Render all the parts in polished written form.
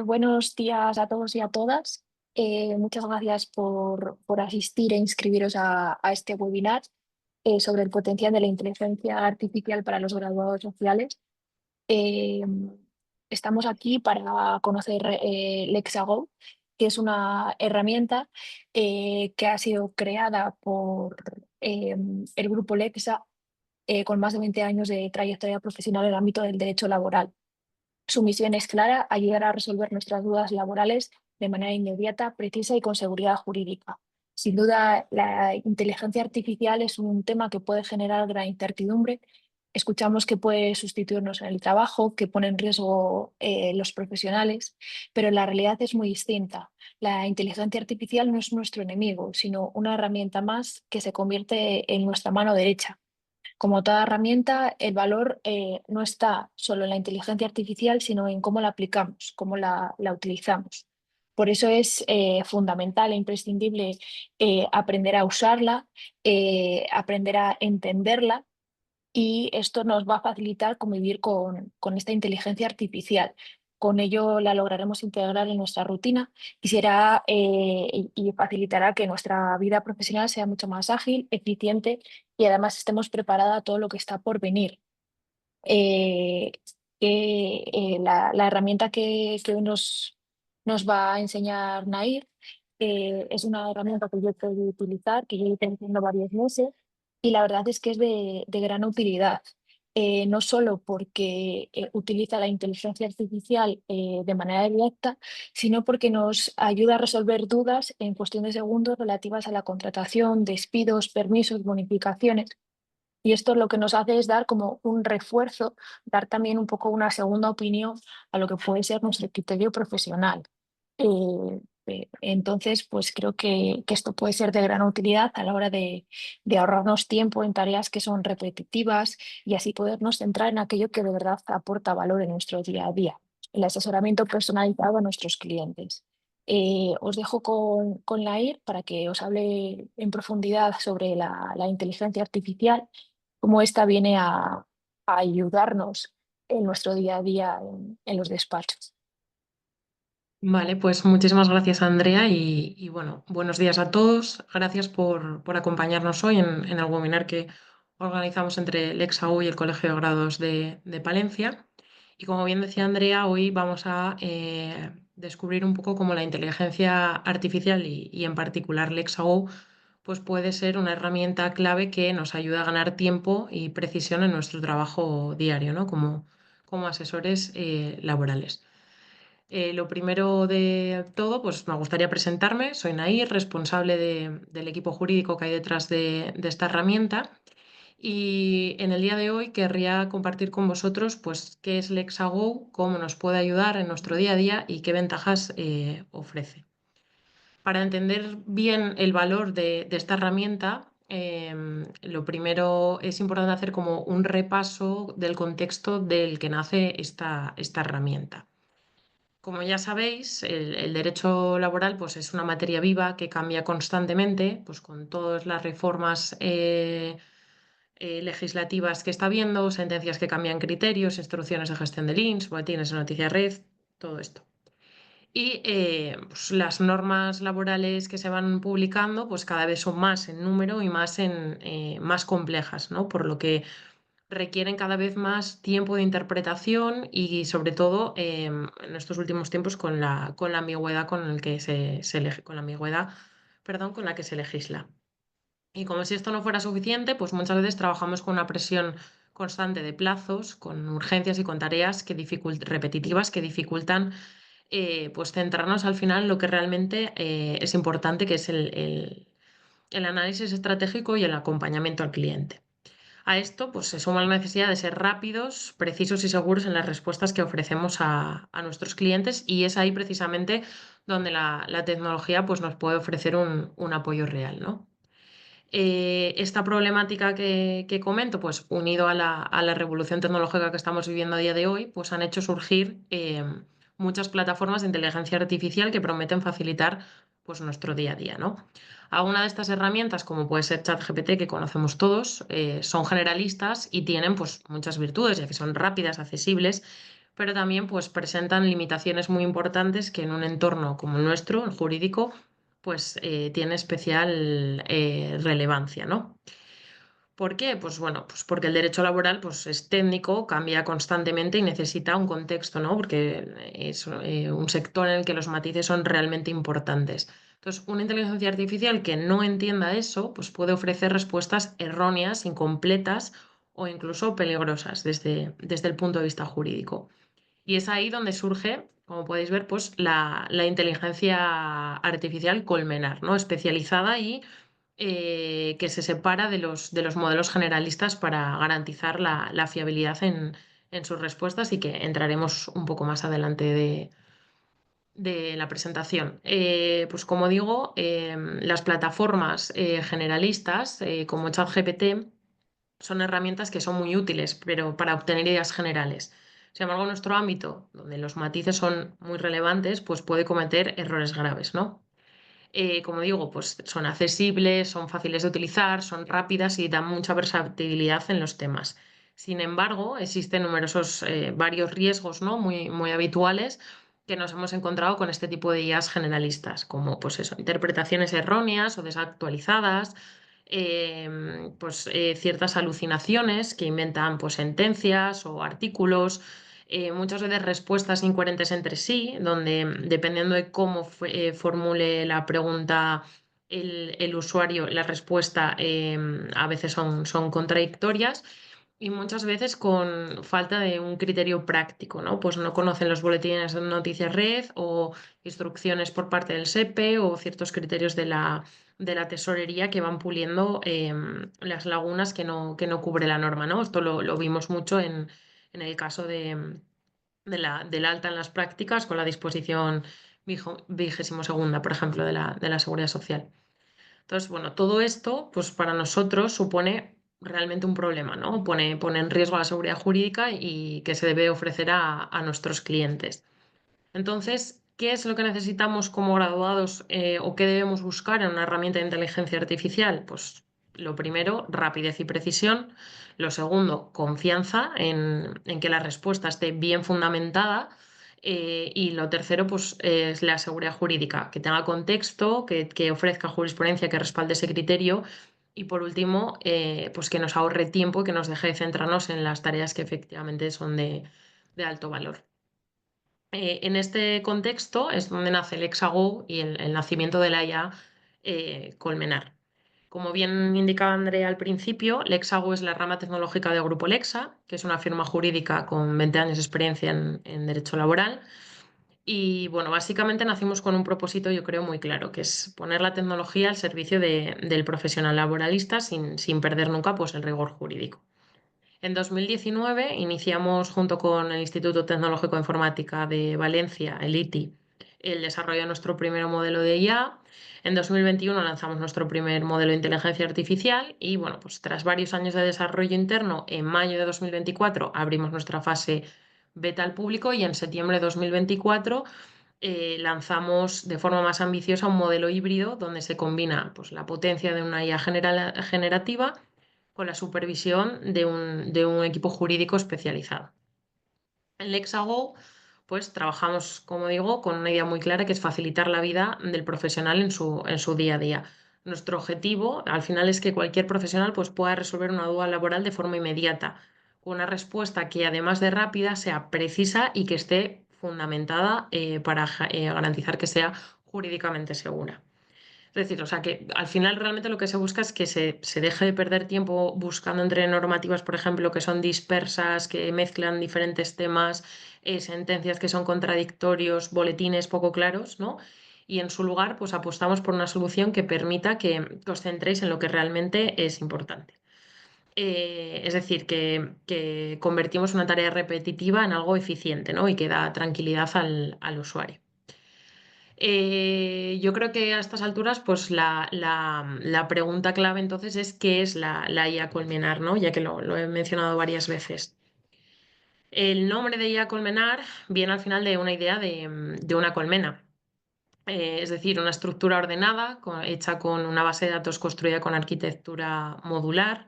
Buenos días a todos y a todas. Muchas gracias por asistir e inscribiros a este webinar sobre el potencial de la inteligencia artificial para los graduados sociales. Eh, Estamos aquí para conocer Lexago, que es una herramienta que ha sido creada por el grupo Lexa con más de 20 años de trayectoria profesional en el ámbito del derecho laboral. Su misión es clara: ayudar a resolver nuestras dudas laborales de manera inmediata, precisa y con seguridad jurídica. Sin duda, la inteligencia artificial es un tema que puede generar gran incertidumbre. Escuchamos que puede sustituirnos en el trabajo, que pone en riesgo los profesionales, pero la realidad es muy distinta. La inteligencia artificial no es nuestro enemigo, sino una herramienta más que se convierte en nuestra mano derecha. Como toda herramienta, el valor no está solo en la inteligencia artificial, sino en cómo la aplicamos, cómo la utilizamos. Por eso es fundamental e imprescindible aprender a usarla, aprender a entenderla, y esto nos va a facilitar convivir con esta inteligencia artificial. Con ello la lograremos integrar en nuestra rutina y y facilitará que nuestra vida profesional sea mucho más ágil, eficiente y además estemos preparados a todo lo que está por venir. Eh, la herramienta que hoy nos va a enseñar Nair es una herramienta que yo he podido utilizar, que yo he ido haciendo varios meses, y la verdad es que es de gran utilidad. No solo porque utiliza la inteligencia artificial de manera directa, sino porque nos ayuda a resolver dudas en cuestión de segundos relativas a la contratación, despidos, permisos, bonificaciones. Y esto lo que nos hace es dar como un refuerzo, dar también un poco una segunda opinión a lo que puede ser nuestro criterio profesional. Entonces, pues creo que esto puede ser de gran utilidad a la hora de ahorrarnos tiempo en tareas que son repetitivas y así podernos centrar en aquello que de verdad aporta valor en nuestro día a día, el asesoramiento personalizado a nuestros clientes. Os dejo con Lair para que os hable en profundidad sobre la inteligencia artificial, cómo esta viene a ayudarnos en nuestro día a día en los despachos. Vale, pues muchísimas gracias, Andrea, y bueno, buenos días a todos. Gracias por acompañarnos hoy en el webinar que organizamos entre el EXAU y el Colegio de Grados de Palencia. Y como bien decía Andrea, hoy vamos a descubrir un poco cómo la inteligencia artificial y en particular el EXAU pues puede ser una herramienta clave que nos ayuda a ganar tiempo y precisión en nuestro trabajo diario, ¿no? Como asesores laborales. Lo primero de todo, pues me gustaría presentarme. Soy Nair, responsable del equipo jurídico que hay detrás de esta herramienta. Y en el día de hoy querría compartir con vosotros pues, qué es Lexago, cómo nos puede ayudar en nuestro día a día y qué ventajas ofrece. Para entender bien el valor de esta herramienta, lo primero es importante hacer como un repaso del contexto del que nace esta herramienta. Como ya sabéis, el derecho laboral pues, es una materia viva que cambia constantemente, pues, con todas las reformas legislativas que está habiendo, sentencias que cambian criterios, instrucciones de gestión del INS, boletines de noticias red, todo esto. Y pues, las normas laborales que se van publicando pues, cada vez son más en número y más complejas, ¿no? Por lo que requieren cada vez más tiempo de interpretación y sobre todo en estos últimos tiempos con la ambigüedad con la ambigüedad, perdón, con la que se legisla. Y como si esto no fuera suficiente, pues muchas veces trabajamos con una presión constante de plazos, con urgencias y con tareas repetitivas que dificultan pues centrarnos al final en lo que realmente es importante, que es el análisis estratégico y el acompañamiento al cliente. A esto pues, se suma la necesidad de ser rápidos, precisos y seguros en las respuestas que ofrecemos a nuestros clientes, y es ahí precisamente donde la tecnología pues, nos puede ofrecer un apoyo real, ¿no? Esta problemática que comento, pues unido a la revolución tecnológica que estamos viviendo a día de hoy, pues han hecho surgir muchas plataformas de inteligencia artificial que prometen facilitar pues, nuestro día a día, ¿no? Algunas de estas herramientas, como puede ser ChatGPT, que conocemos todos, son generalistas y tienen pues, muchas virtudes, ya que son rápidas, accesibles, pero también pues presentan limitaciones muy importantes que en un entorno como el nuestro, el jurídico, pues tiene especial relevancia, ¿no? ¿Por qué? Pues bueno, pues porque el derecho laboral pues, es técnico, cambia constantemente y necesita un contexto, ¿no? Porque es un sector en el que los matices son realmente importantes. Entonces, una inteligencia artificial que no entienda eso, pues puede ofrecer respuestas erróneas, incompletas o incluso peligrosas desde el punto de vista jurídico. Y es ahí donde surge, como podéis ver, pues la inteligencia artificial colmenar, ¿no? Especializada y que se separa de los modelos generalistas para garantizar la fiabilidad en sus respuestas y que entraremos un poco más adelante de la presentación. Pues como digo, las plataformas generalistas como ChatGPT son herramientas que son muy útiles, pero para obtener ideas generales. Sin embargo, en nuestro ámbito, donde los matices son muy relevantes, pues puede cometer errores graves, ¿no? Como digo, pues son accesibles, son fáciles de utilizar, son rápidas y dan mucha versatilidad en los temas. Sin embargo, existen varios riesgos, ¿no? Muy habituales que nos hemos encontrado con este tipo de IAs generalistas, como pues eso, interpretaciones erróneas o desactualizadas, ciertas alucinaciones que inventan pues, sentencias o artículos, muchas veces respuestas incoherentes entre sí, donde dependiendo de cómo formule la pregunta el usuario, la respuesta a veces son contradictorias y muchas veces con falta de un criterio práctico, ¿no? Pues no conocen los boletines de noticias red o instrucciones por parte del SEPE o ciertos criterios de la tesorería que van puliendo las lagunas que no cubre la norma, ¿no? Esto lo vimos mucho en el caso del alta en las prácticas con la disposición 22ª, por ejemplo, de la Seguridad Social. Entonces, bueno, todo esto, pues para nosotros supone realmente un problema, ¿no? Pone en riesgo la seguridad jurídica y que se debe ofrecer a nuestros clientes. Entonces, ¿qué es lo que necesitamos como graduados o qué debemos buscar en una herramienta de inteligencia artificial? Pues lo primero, rapidez y precisión. Lo segundo, confianza en que la respuesta esté bien fundamentada. Y lo tercero, pues es la seguridad jurídica, que tenga contexto, que ofrezca jurisprudencia que respalde ese criterio. Y por último, pues que nos ahorre tiempo y que nos deje de centrarnos en las tareas que efectivamente son de alto valor. En este contexto es donde nace el Hexago y el nacimiento de la IA Colmenar. Como bien indicaba Andrea al principio, Lexago es la rama tecnológica del Grupo Lexa, que es una firma jurídica con 20 años de experiencia en derecho laboral. Y bueno, básicamente nacimos con un propósito, yo creo, muy claro, que es poner la tecnología al servicio del profesional laboralista sin perder nunca pues, el rigor jurídico. En 2019 iniciamos junto con el Instituto Tecnológico de Informática de Valencia, el ITI, el desarrollo de nuestro primer modelo de IA. En 2021 lanzamos nuestro primer modelo de inteligencia artificial y bueno, pues tras varios años de desarrollo interno, en mayo de 2024 abrimos nuestra fase beta al público y en septiembre de 2024 lanzamos de forma más ambiciosa un modelo híbrido donde se combina pues, la potencia de una IA generativa con la supervisión de un equipo jurídico especializado. En Lexago, pues trabajamos, como digo, con una idea muy clara que es facilitar la vida del profesional en su día a día. Nuestro objetivo, al final, es que cualquier profesional pues, pueda resolver una duda laboral de forma inmediata, con una respuesta que, además de rápida, sea precisa y que esté fundamentada para garantizar que sea jurídicamente segura. Es decir, o sea que al final realmente lo que se busca es que se deje de perder tiempo buscando entre normativas, por ejemplo, que son dispersas, que mezclan diferentes temas, sentencias que son contradictorios, boletines poco claros, ¿no? Y en su lugar, pues apostamos por una solución que permita que os centréis en lo que realmente es importante. Es decir, que convertimos una tarea repetitiva en algo eficiente, ¿no? Y que da tranquilidad al usuario. Yo creo que a estas alturas, pues la pregunta clave entonces es ¿qué es la IA Colmenar, ¿no? Ya que lo he mencionado varias veces. El nombre de IA Colmenar viene al final de una idea de una colmena, es decir, una estructura ordenada hecha con una base de datos construida con arquitectura modular,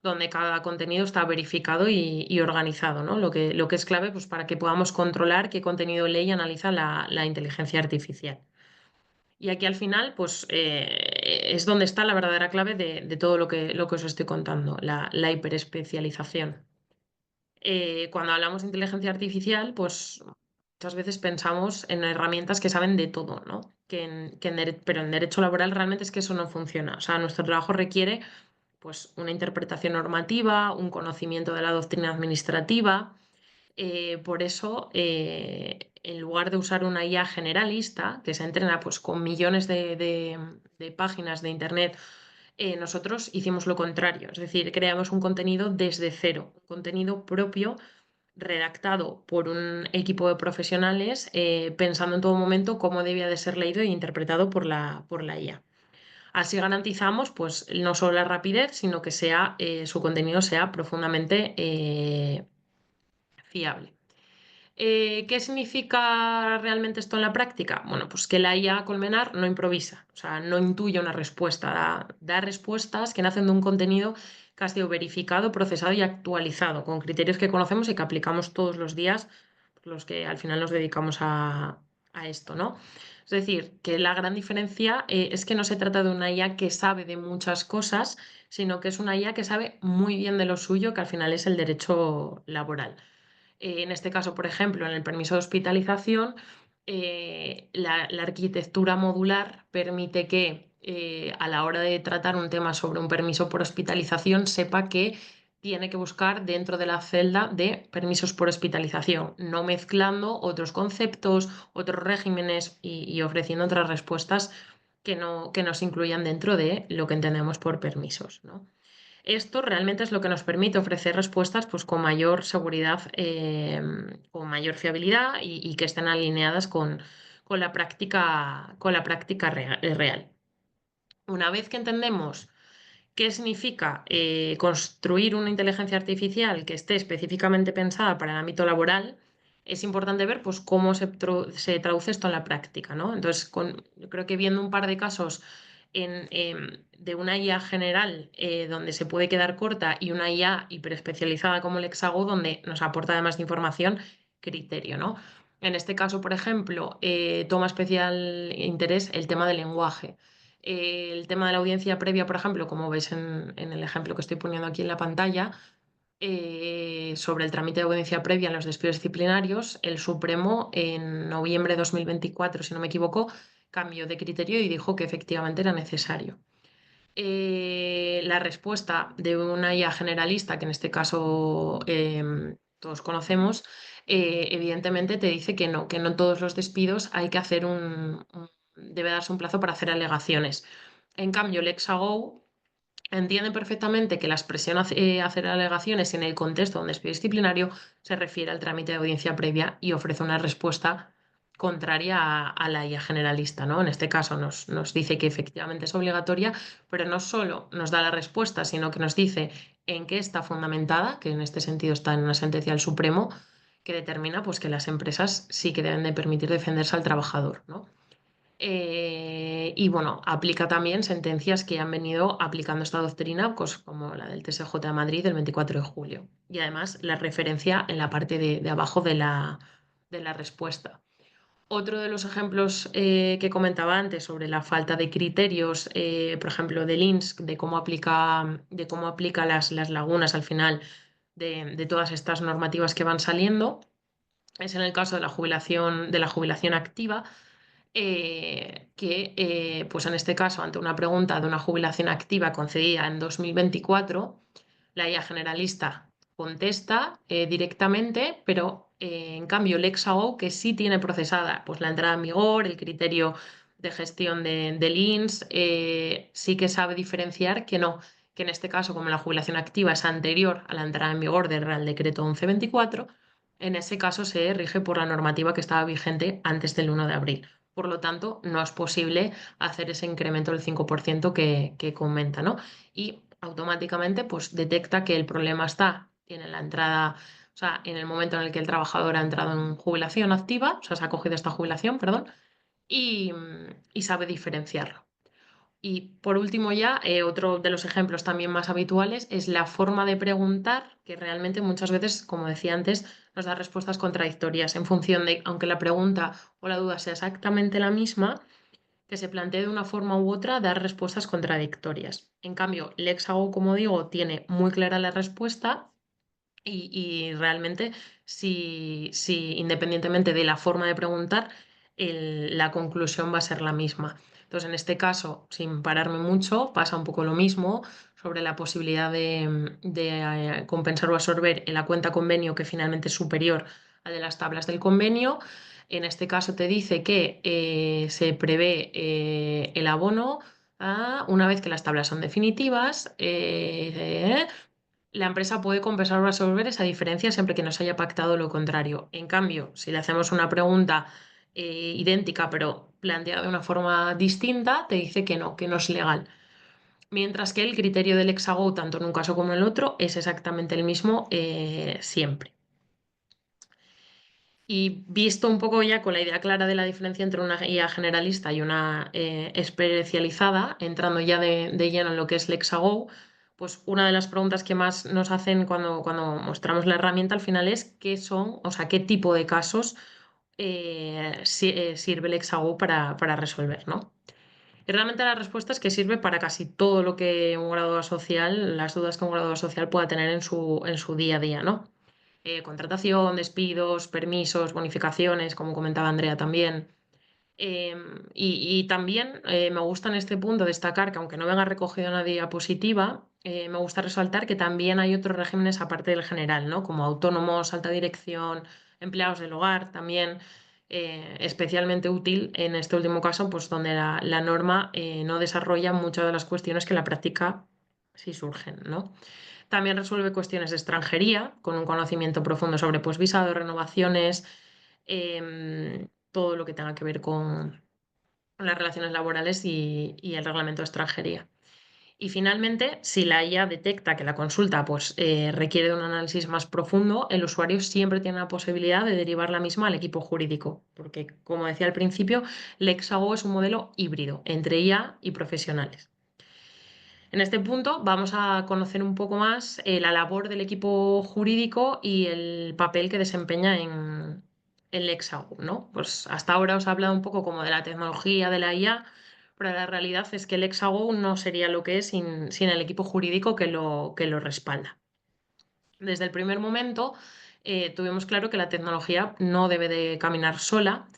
donde cada contenido está verificado y organizado, ¿no? Lo que es clave pues, para que podamos controlar qué contenido lee y analiza la inteligencia artificial. Y aquí al final, pues es donde está la verdadera clave de todo lo que os estoy contando, la hiperespecialización. Cuando hablamos de inteligencia artificial, pues muchas veces pensamos en herramientas que saben de todo, ¿no? Pero en derecho laboral realmente es que eso no funciona. O sea, nuestro trabajo requiere pues una interpretación normativa, un conocimiento de la doctrina administrativa. Por eso, en lugar de usar una IA generalista que se entrena pues, con millones de páginas de Internet, nosotros hicimos lo contrario, es decir, creamos un contenido desde cero, un contenido propio redactado por un equipo de profesionales, pensando en todo momento cómo debía de ser leído e interpretado por la IA. Así garantizamos pues, no solo la rapidez, sino que su contenido sea profundamente fiable. ¿Qué significa realmente esto en la práctica? Bueno, pues que la IA Colmenar no improvisa, o sea, no intuye una respuesta, da respuestas que nacen de un contenido que ha sido verificado, procesado y actualizado, con criterios que conocemos y que aplicamos todos los días, los que al final nos dedicamos a esto, ¿no? Es decir, que la gran diferencia es que no se trata de una IA que sabe de muchas cosas, sino que es una IA que sabe muy bien de lo suyo, que al final es el derecho laboral. En este caso, por ejemplo, en el permiso de hospitalización, la arquitectura modular permite que a la hora de tratar un tema sobre un permiso por hospitalización sepa que tiene que buscar dentro de la celda de permisos por hospitalización, no mezclando otros conceptos, otros regímenes y ofreciendo otras respuestas que no se incluyan dentro de lo que entendemos por permisos, ¿no? Esto realmente es lo que nos permite ofrecer respuestas pues, con mayor seguridad, con mayor fiabilidad y que estén alineadas con la práctica real. Una vez que entendemos qué significa construir una inteligencia artificial que esté específicamente pensada para el ámbito laboral, es importante ver pues, cómo se traduce esto en la práctica, ¿no? Entonces, yo creo que viendo un par de casos de una IA general donde se puede quedar corta y una IA hiperespecializada como Lexago donde nos aporta además de información criterio, ¿no? En este caso, por ejemplo, toma especial interés el tema del lenguaje. El tema de la audiencia previa, por ejemplo, como veis en el ejemplo que estoy poniendo aquí en la pantalla, sobre el trámite de audiencia previa en los despidos disciplinarios, el Supremo en noviembre de 2024, si no me equivoco, cambió de criterio y dijo que efectivamente era necesario. La respuesta de una IA generalista, que en este caso todos conocemos, evidentemente te dice que no todos los despidos hay que hacer debe darse un plazo para hacer alegaciones. En cambio, Lexago entiende perfectamente que la expresión hacer alegaciones en el contexto de un despido disciplinario se refiere al trámite de audiencia previa y ofrece una respuesta contraria a la IA generalista, ¿no? En este caso nos dice que efectivamente es obligatoria, pero no solo nos da la respuesta, sino que nos dice en qué está fundamentada, que en este sentido está en una sentencia del Supremo, que determina pues, que las empresas sí que deben de permitir defenderse al trabajador, ¿no? Y bueno, aplica también sentencias que han venido aplicando esta doctrina, pues, como la del TSJ de Madrid del 24 de julio. Y además la referencia en la parte de abajo de la respuesta. Otro de los ejemplos que comentaba antes sobre la falta de criterios, por ejemplo, del INS, de cómo aplica las lagunas al final de todas estas normativas que van saliendo, es en el caso de la jubilación activa que, pues en este caso, ante una pregunta de una jubilación activa concedida en 2024, la IA generalista contesta directamente, pero en cambio Lexao, que sí tiene procesada pues, la entrada en vigor, el criterio de gestión del INS, sí que sabe diferenciar que no, que en este caso, como la jubilación activa es anterior a la entrada en vigor del Real Decreto 1124, en ese caso se rige por la normativa que estaba vigente antes del 1 de abril. Por lo tanto, no es posible hacer ese incremento del 5% que comenta, ¿no? Y automáticamente pues, detecta que el problema tiene la entrada, o sea, en el momento en el que el trabajador ha entrado en jubilación activa, o sea, se ha cogido esta jubilación, perdón, y sabe diferenciarlo. Y por último ya, otro de los ejemplos también más habituales es la forma de preguntar, que realmente muchas veces, como decía antes, nos da respuestas contradictorias en función de, aunque la pregunta o la duda sea exactamente la misma, que se plantee de una forma u otra, dar respuestas contradictorias. En cambio, Lexago, como digo, tiene muy clara la respuesta y realmente, si independientemente de la forma de preguntar, la conclusión va a ser la misma. Entonces, en este caso, sin pararme mucho, pasa un poco lo mismo sobre la posibilidad de compensar o absorber en la cuenta convenio que finalmente es superior al de las tablas del convenio. En este caso te dice que se prevé el abono una vez que las tablas son definitivas. La empresa puede compensar o resolver esa diferencia siempre que no se haya pactado lo contrario. En cambio, si le hacemos una pregunta idéntica pero planteada de una forma distinta, te dice que no es legal. Mientras que el criterio del Hexago, tanto en un caso como en el otro, es exactamente el mismo siempre. Y visto un poco ya con la idea clara de la diferencia entre una IA generalista y una especializada, entrando ya de lleno en lo que es Lexago, pues una de las preguntas que más nos hacen cuando mostramos la herramienta al final es qué son, o sea, qué tipo de casos sirve Lexago para resolver, ¿no? Y realmente la respuesta es que sirve para casi todo lo que un graduado social, las dudas que un graduado social pueda tener en su día a día, ¿no? Contratación, despidos, permisos, bonificaciones, como comentaba Andrea también. Y también me gusta en este punto destacar que aunque no venga recogido en la diapositiva, me gusta resaltar que también hay otros regímenes aparte del general, ¿no? Como autónomos, alta dirección, empleados del hogar, también especialmente útil en este último caso, pues donde la norma no desarrolla muchas de las cuestiones que en la práctica sí surgen, ¿no? También resuelve cuestiones de extranjería, con un conocimiento profundo sobre pues, visados, renovaciones, todo lo que tenga que ver con las relaciones laborales y el reglamento de extranjería. Y finalmente, si la IA detecta que la consulta pues, requiere de un análisis más profundo, el usuario siempre tiene la posibilidad de derivar la misma al equipo jurídico, porque, como decía al principio, Lexago es un modelo híbrido entre IA y profesionales. En este punto vamos a conocer un poco más la labor del equipo jurídico y el papel que desempeña en el Lexago, ¿no? Pues hasta ahora os he hablado un poco como de la tecnología, de la IA, pero la realidad es que el Lexago no sería lo que es sin el equipo jurídico que lo respalda. Desde el primer momento tuvimos claro que la tecnología no debe de caminar sola.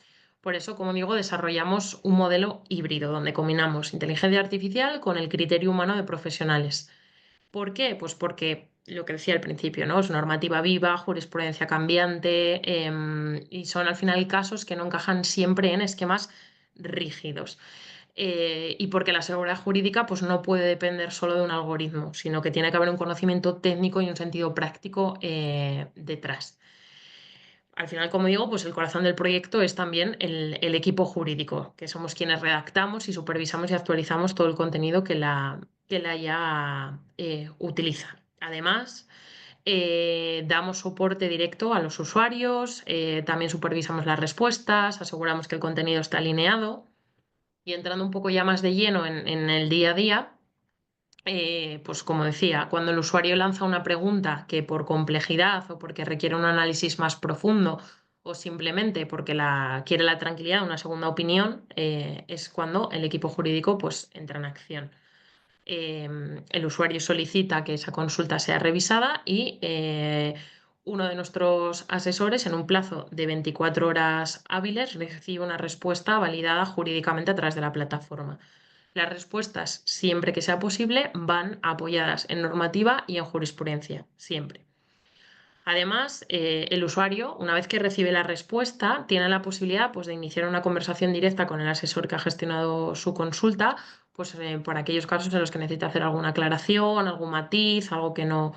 Por eso, como digo, desarrollamos un modelo híbrido donde combinamos inteligencia artificial con el criterio humano de profesionales. ¿Por qué? Pues porque lo que decía al principio, ¿no? Es normativa viva, jurisprudencia cambiante y son al final casos que no encajan siempre en esquemas rígidos. Y porque la seguridad jurídica pues, no puede depender solo de un algoritmo, sino que tiene que haber un conocimiento técnico y un sentido práctico detrás. Al final, como digo, pues el corazón del proyecto es también el equipo jurídico, que somos quienes redactamos y supervisamos y actualizamos todo el contenido que la IA utiliza. Además, damos soporte directo a los usuarios, también supervisamos las respuestas, aseguramos que el contenido está alineado y entrando un poco ya más de lleno en el día a día, pues como decía, cuando el usuario lanza una pregunta que por complejidad o porque requiere un análisis más profundo o simplemente porque quiere la tranquilidad de una segunda opinión, es cuando el equipo jurídico pues, entra en acción. El usuario solicita que esa consulta sea revisada y uno de nuestros asesores, en un plazo de 24 horas hábiles, recibe una respuesta validada jurídicamente a través de la plataforma. Las respuestas, siempre que sea posible, van apoyadas en normativa y en jurisprudencia, siempre. Además, el usuario, una vez que recibe la respuesta, tiene la posibilidad pues, de iniciar una conversación directa con el asesor que ha gestionado su consulta, pues, por aquellos casos en los que necesita hacer alguna aclaración, algún matiz, algo que no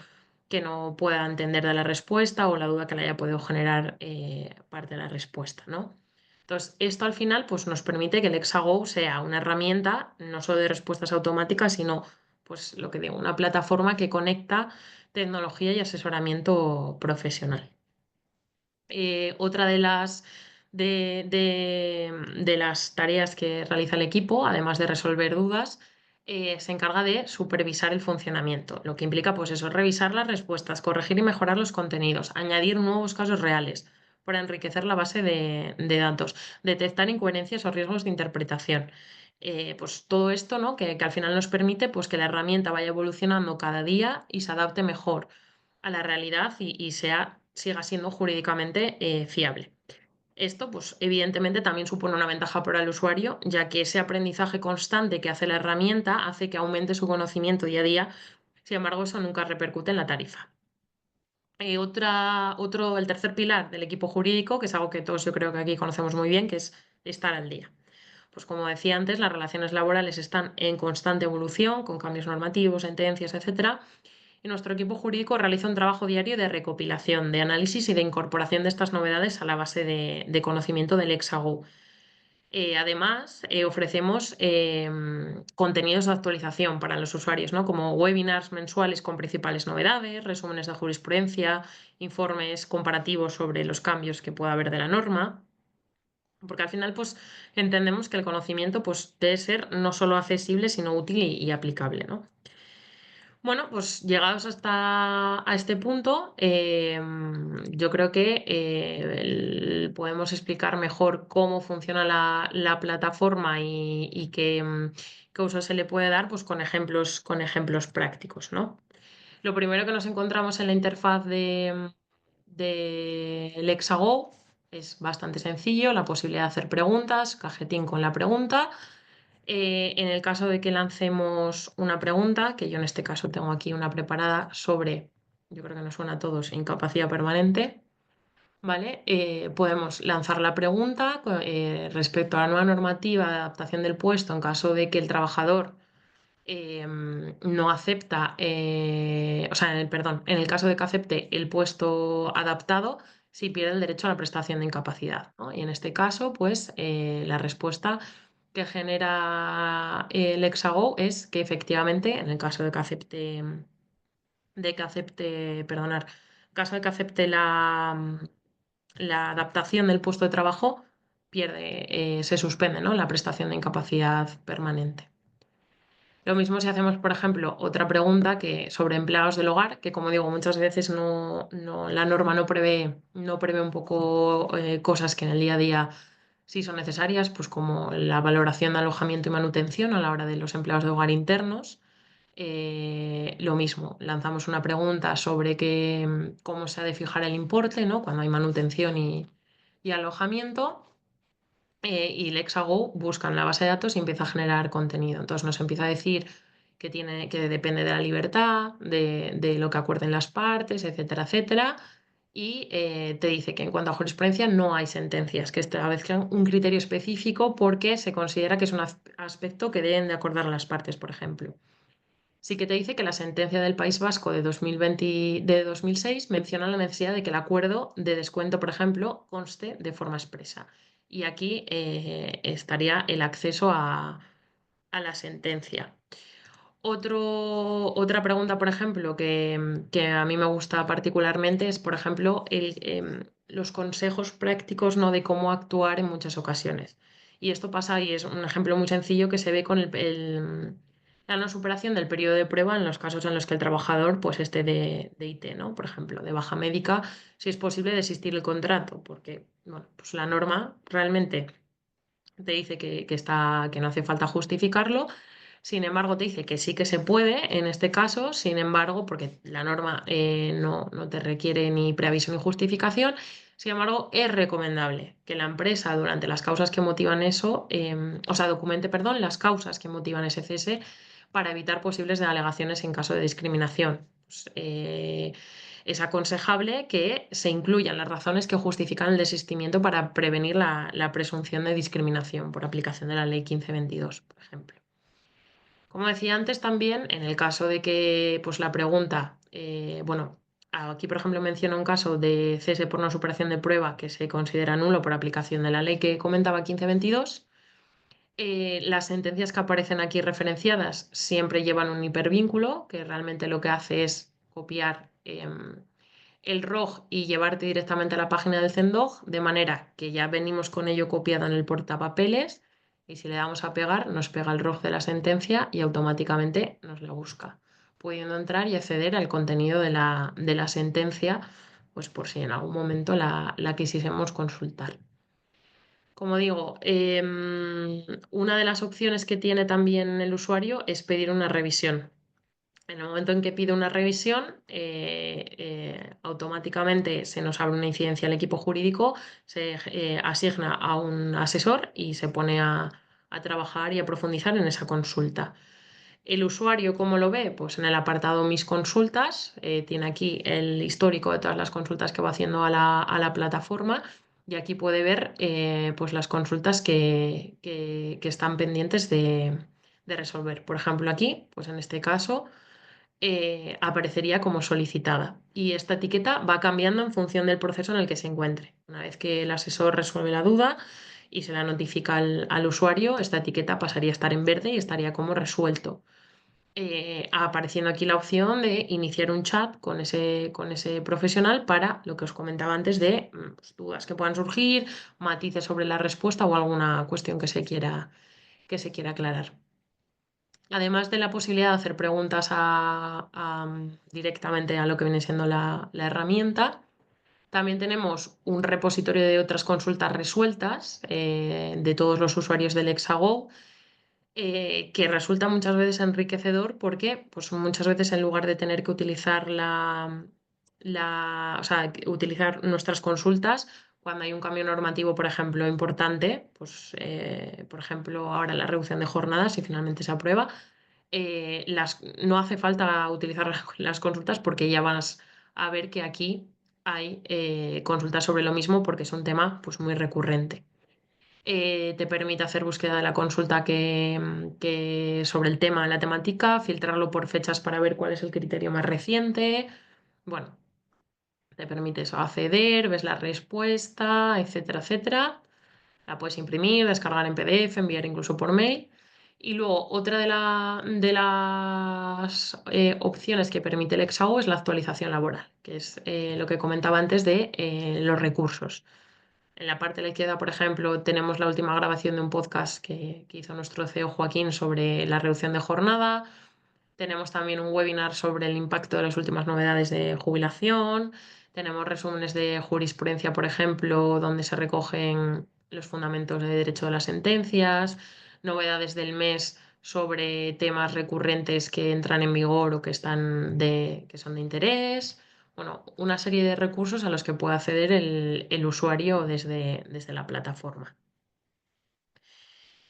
pueda entender de la respuesta o la duda que le haya podido generar parte de la respuesta, ¿no? Entonces, esto al final pues, nos permite que el Hexago sea una herramienta no solo de respuestas automáticas, sino, pues lo que digo, una plataforma que conecta tecnología y asesoramiento profesional. Otra de las tareas que realiza el equipo, además de resolver dudas, se encarga de supervisar el funcionamiento, lo que implica, pues eso, revisar las respuestas, corregir y mejorar los contenidos, añadir nuevos casos reales para enriquecer la base de datos, detectar incoherencias o riesgos de interpretación. Pues todo esto, ¿no? Que al final nos permite, pues, que la herramienta vaya evolucionando cada día y se adapte mejor a la realidad y siga siendo jurídicamente fiable. Esto, pues, evidentemente también supone una ventaja para el usuario, ya que ese aprendizaje constante que hace la herramienta hace que aumente su conocimiento día a día. Sin embargo, eso nunca repercute en la tarifa. El tercer pilar del equipo jurídico, que es algo que todos yo creo que aquí conocemos muy bien, que es estar al día. Pues como decía antes, las relaciones laborales están en constante evolución, con cambios normativos, sentencias, etcétera, y nuestro equipo jurídico realiza un trabajo diario de recopilación, de análisis y de incorporación de estas novedades a la base de conocimiento del Hexago. Además, ofrecemos contenidos de actualización para los usuarios, ¿no? Como webinars mensuales con principales novedades, resúmenes de jurisprudencia, informes comparativos sobre los cambios que pueda haber de la norma, porque al final, pues, entendemos que el conocimiento, pues, debe ser no solo accesible, sino útil y aplicable, ¿no? Bueno, pues llegados a este punto, yo creo que podemos explicar mejor cómo funciona la plataforma y qué uso se le puede dar, pues con ejemplos prácticos, ¿no? Lo primero que nos encontramos en la interfaz de Lexago es bastante sencillo, la posibilidad de hacer preguntas, cajetín con la pregunta. En el caso de que lancemos una pregunta, que yo en este caso tengo aquí una preparada sobre, yo creo que nos suena a todos, incapacidad permanente, ¿vale? Podemos lanzar la pregunta respecto a la nueva normativa de adaptación del puesto en caso de que el trabajador no acepta, o sea, perdón, en el caso de que acepte el puesto adaptado, si pierde el derecho a la prestación de incapacidad, ¿no? Y en este caso, pues la respuesta que genera el Hexago es que efectivamente, en el caso perdonar, en caso de que acepte la adaptación del puesto de trabajo, se suspende, ¿no? La prestación de incapacidad permanente. Lo mismo si hacemos, por ejemplo, otra pregunta sobre empleados del hogar, que como digo, muchas veces la norma no prevé un poco cosas que en el día a día sí son necesarias, pues como la valoración de alojamiento y manutención a la hora de los empleados de hogar internos. Lo mismo, lanzamos una pregunta sobre cómo se ha de fijar el importe, ¿no? Cuando hay manutención y alojamiento y Lexago busca en la base de datos y empieza a generar contenido. Entonces nos empieza a decir que depende de la libertad, de lo que acuerden las partes, etcétera, etcétera. Y te dice que en cuanto a jurisprudencia no hay sentencias que establezcan un criterio específico porque se considera que es un aspecto que deben de acordar las partes, por ejemplo. Sí que te dice que la sentencia del País Vasco de 2006 menciona la necesidad de que el acuerdo de descuento, por ejemplo, conste de forma expresa. Y aquí estaría el acceso a la sentencia. Otra pregunta, por ejemplo, que a mí me gusta particularmente es, por ejemplo, los consejos prácticos, ¿no? De cómo actuar en muchas ocasiones. Y esto pasa, y es un ejemplo muy sencillo que se ve con la no superación del periodo de prueba en los casos en los que el trabajador pues, esté de IT, ¿no? Por ejemplo, de baja médica, si es posible desistir el contrato, porque bueno, pues la norma realmente te dice que no hace falta justificarlo. Sin embargo, te dice que sí que se puede en este caso, sin embargo, porque la norma no te requiere ni preaviso ni justificación, sin embargo, es recomendable que la empresa, durante las causas que motivan eso, o sea, documente, perdón, las causas que motivan ese cese para evitar posibles alegaciones en caso de discriminación. Pues, es aconsejable que se incluyan las razones que justifican el desistimiento para prevenir la presunción de discriminación por aplicación de la Ley 1522, por ejemplo. Como decía antes también, en el caso de que pues, la pregunta, bueno, aquí por ejemplo menciono un caso de cese por no superación de prueba que se considera nulo por aplicación de la ley que comentaba 1522. Las sentencias que aparecen aquí referenciadas siempre llevan un hipervínculo, que realmente lo que hace es copiar el ROG y llevarte directamente a la página del Zendog, de manera que ya venimos con ello copiado en el portapapeles y si le damos a pegar, nos pega el ROG de la sentencia y automáticamente nos la busca, pudiendo entrar y acceder al contenido de la sentencia, pues por si en algún momento la quisiésemos consultar. Como digo, una de las opciones que tiene también el usuario es pedir una revisión. En el momento en que pide una revisión, automáticamente se nos abre una incidencia al equipo jurídico, se asigna a un asesor y se pone a trabajar y a profundizar en esa consulta. El usuario, ¿cómo lo ve? Pues en el apartado Mis consultas, tiene aquí el histórico de todas las consultas que va haciendo a la plataforma y aquí puede ver pues las consultas que están pendientes de resolver. Por ejemplo, aquí, pues en este caso aparecería como solicitada. Y esta etiqueta va cambiando en función del proceso en el que se encuentre. Una vez que el asesor resuelve la duda y se la notifica al usuario, esta etiqueta pasaría a estar en verde y estaría como resuelto. Apareciendo aquí la opción de iniciar un chat con ese profesional para lo que os comentaba antes de pues, dudas que puedan surgir, matices sobre la respuesta o alguna cuestión que se quiera aclarar. Además de la posibilidad de hacer preguntas directamente a lo que viene siendo la herramienta, también tenemos un repositorio de otras consultas resueltas de todos los usuarios del Hexago, que resulta muchas veces enriquecedor porque pues, muchas veces en lugar de tener que utilizar o sea, utilizar nuestras consultas, cuando hay un cambio normativo, por ejemplo, importante, pues, por ejemplo, ahora la reducción de jornadas, si finalmente se aprueba, no hace falta utilizar las consultas porque ya vas a ver que aquí hay consultas sobre lo mismo porque es un tema pues, muy recurrente. Te permite hacer búsqueda de la consulta sobre el tema, la temática, filtrarlo por fechas para ver cuál es el criterio más reciente. Bueno, te permite eso, acceder, ves la respuesta, etcétera, etcétera. La puedes imprimir, descargar en PDF, enviar incluso por mail. Y luego otra de las opciones que permite el Exago es la actualización laboral, que es lo que comentaba antes de los recursos. En la parte de la izquierda, por ejemplo, tenemos la última grabación de un podcast que hizo nuestro CEO Joaquín sobre la reducción de jornada. Tenemos también un webinar sobre el impacto de las últimas novedades de jubilación. Tenemos resúmenes de jurisprudencia, por ejemplo, donde se recogen los fundamentos de derecho de las sentencias, novedades del mes sobre temas recurrentes que entran en vigor o que son de interés. Bueno, una serie de recursos a los que puede acceder el usuario desde la plataforma.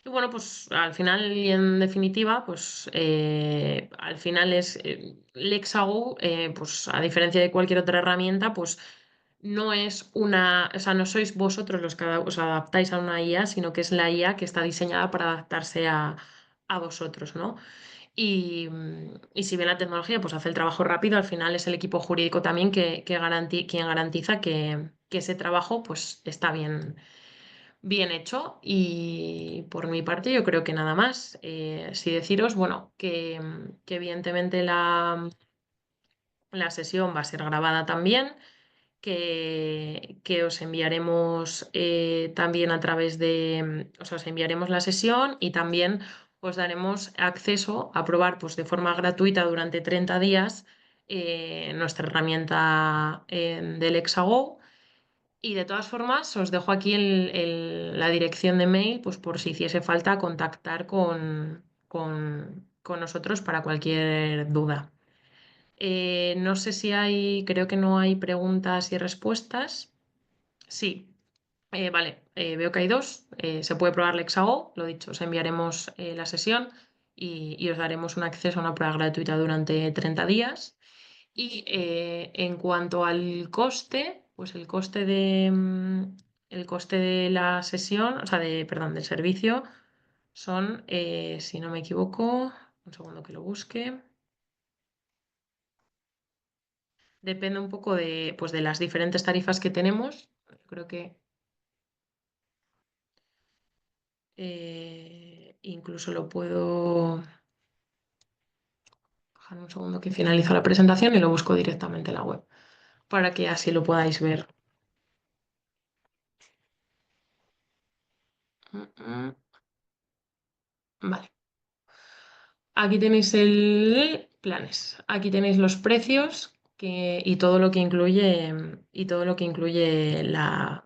Y bueno, pues al final y en definitiva, pues al final es Lexago, pues a diferencia de cualquier otra herramienta, pues no es o sea, no sois vosotros los que os adaptáis a una IA, sino que es la IA que está diseñada para adaptarse a vosotros, ¿no? Y si bien la tecnología pues hace el trabajo rápido, al final es el equipo jurídico también quien garantiza que ese trabajo pues está bien hecho y por mi parte yo creo que nada más. Sí deciros, bueno, que evidentemente la sesión va a ser grabada también, que os enviaremos también a través o sea, os enviaremos la sesión y también os daremos acceso a probar pues, de forma gratuita durante 30 días nuestra herramienta del Hexago y de todas formas, os dejo aquí la dirección de mail, pues por si hiciese falta contactar con nosotros para cualquier duda. No sé si hay, creo que no hay preguntas y respuestas. Sí, vale, veo que hay dos. Se puede probar Lexago, lo dicho, os enviaremos la sesión y os daremos un acceso a una prueba gratuita durante 30 días. Y en cuanto al coste, pues el coste de la sesión, o sea, perdón, del servicio, son, si no me equivoco, un segundo que lo busque. Depende un poco pues, de las diferentes tarifas que tenemos. Yo creo que incluso lo puedo dejar un segundo que finalizo la presentación y lo busco directamente en la web para que así lo podáis ver. Mm, mm. Vale. Aquí tenéis el planes. Aquí tenéis los precios y todo lo que incluye la,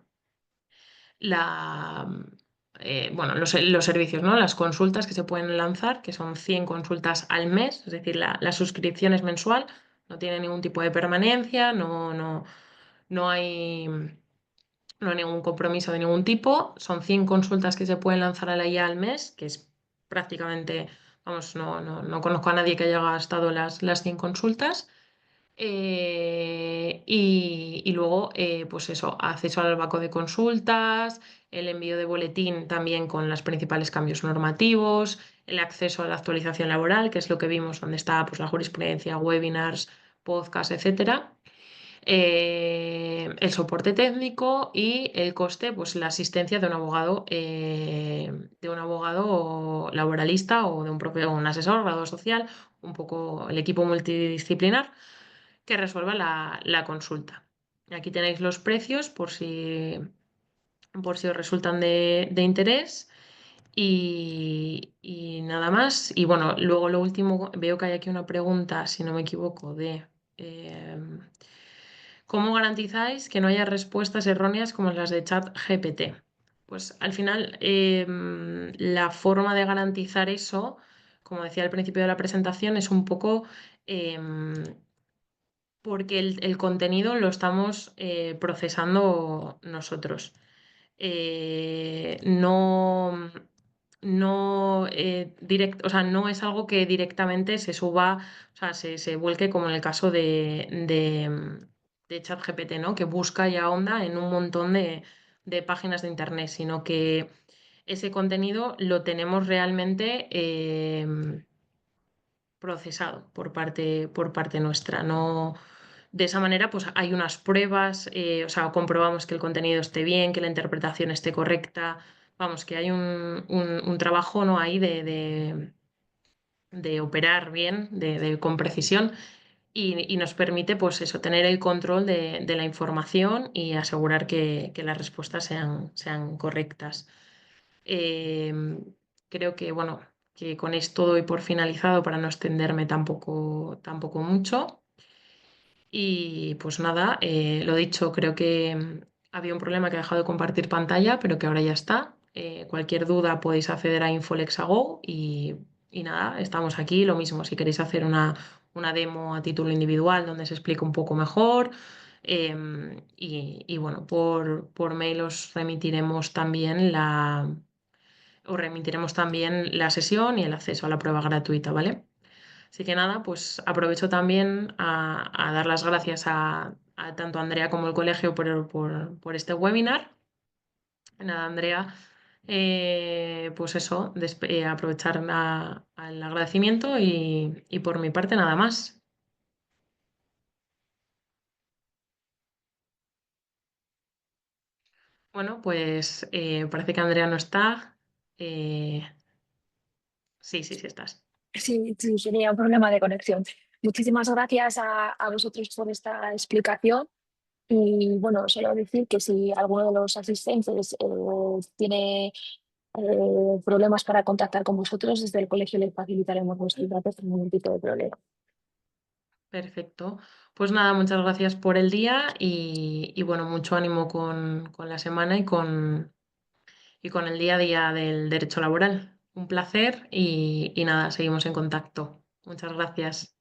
bueno, los servicios, ¿no? Las consultas que se pueden lanzar, que son 100 consultas al mes, es decir, la suscripción es mensual, no tiene ningún tipo de permanencia, no hay, no hay ningún compromiso de ningún tipo. Son 100 consultas que se pueden lanzar a la IA al mes, que es prácticamente, vamos, no conozco a nadie que haya gastado las 100 consultas. Y luego, pues eso, acceso al banco de consultas, el envío de boletín también con los principales cambios normativos, el acceso a la actualización laboral, que es lo que vimos, donde está pues, la jurisprudencia, webinars, podcast, etcétera. El soporte técnico y el coste, pues la asistencia de un abogado laboralista o de un asesor, graduado social, un poco el equipo multidisciplinar que resuelva la consulta. Aquí tenéis los precios por si os resultan de interés y nada más. Y bueno, luego lo último, veo que hay aquí una pregunta, si no me equivoco, de eh, ¿cómo garantizáis que no haya respuestas erróneas como las de ChatGPT? Pues al final, la forma de garantizar eso, como decía al principio de la presentación, es un poco porque el contenido lo estamos procesando nosotros. No, o sea, no es algo que directamente se suba, o sea, se vuelque como en el caso de ChatGPT, ¿no? Que busca y ahonda en un montón de páginas de internet, sino que ese contenido lo tenemos realmente procesado por parte nuestra. No, de esa manera, pues hay unas pruebas, o sea, comprobamos que el contenido esté bien, que la interpretación esté correcta. Vamos, que hay un trabajo, ¿no? ahí de operar bien, con precisión, y nos permite, pues eso, tener el control de la información y asegurar que las respuestas sean correctas. Creo que, bueno, que con esto doy por finalizado para no extenderme tampoco mucho. Y pues nada, lo dicho, creo que había un problema que he dejado de compartir pantalla, pero que ahora ya está. Cualquier duda podéis acceder a Infolex.go y nada, estamos aquí. Lo mismo, si queréis hacer una demo a título individual donde se explica un poco mejor. Y bueno, por mail os remitiremos también la sesión y el acceso a la prueba gratuita, ¿vale? Así que nada, pues aprovecho también a dar las gracias a tanto a Andrea como al colegio por este webinar. Nada, Andrea, pues eso, aprovechar el agradecimiento y por mi parte nada más. Bueno, pues parece que Andrea no está. Eh, sí, sí, sí estás. Sí, sí, tenía un problema de conexión. Muchísimas gracias a vosotros por esta explicación. Y bueno, solo decir que si alguno de los asistentes tiene problemas para contactar con vosotros, desde el colegio les facilitaremos vuestros datos sin ningún tipo de problema. Perfecto. Pues nada, muchas gracias por el día y bueno, mucho ánimo con la semana y con el día a día del derecho laboral. Un placer y nada, seguimos en contacto. Muchas gracias.